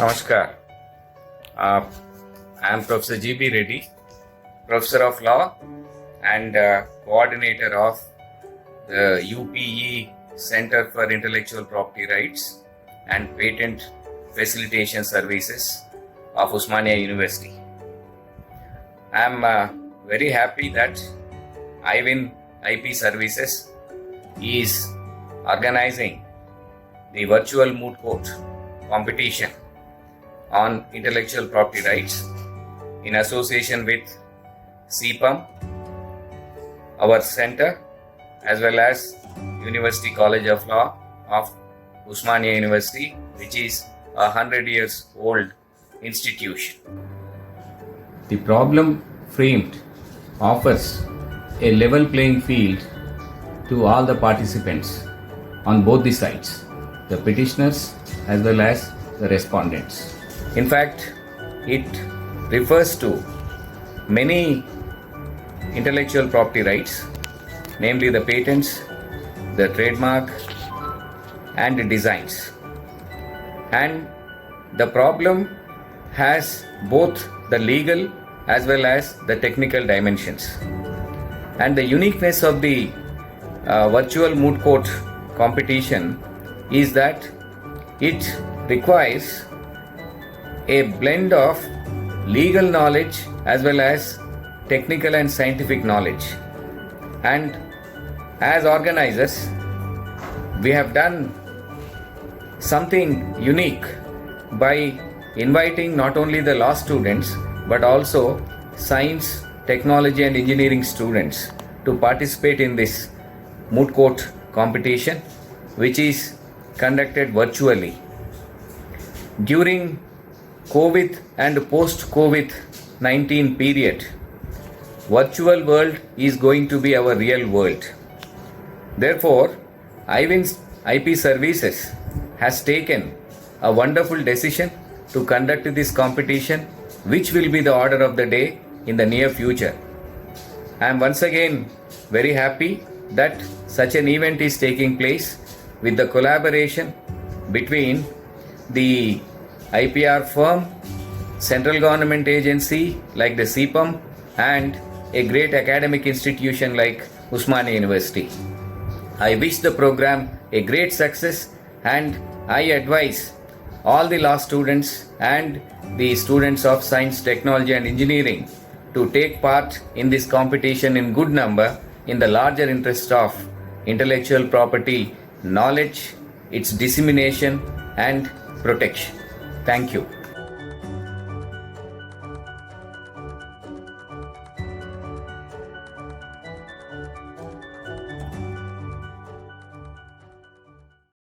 Namaskar. I am Professor G.B. Reddy, Professor of Law and Coordinator of the UPE Center for Intellectual Property Rights and Patent Facilitation Services of Osmania University. I am very happy that IWIN IP Services is organizing the virtual moot court competition on intellectual property rights in association with CPUM, our center, as well as University College of Law of Osmania University, which is a 100 years old institution. The problem framed offers a level playing field to all the participants on both the sides, the petitioners as well as the respondents. In fact, it refers to many intellectual property rights, namely the patents, the trademark, and the designs. And the problem has both the legal as well as the technical dimensions. And the uniqueness of the virtual moot court competition is that it requires a blend of legal knowledge as well as technical and scientific knowledge. And as organizers, we have done something unique by inviting not only the law students but also science, technology and engineering students to participate in this moot court competition, which is conducted virtually. During COVID and post-COVID-19 period, virtual world is going to be our real world. Therefore, IWIN IP Services has taken a wonderful decision to conduct this competition, which will be the order of the day in the near future. I am once again very happy that such an event is taking place with the collaboration between the IPR firm, central government agency like the CPUM, and a great academic institution like Osmania University. I wish the program a great success, and I advise all the law students and the students of science, technology and engineering to take part in this competition in good number in the larger interest of intellectual property knowledge, its dissemination and protection. Thank you.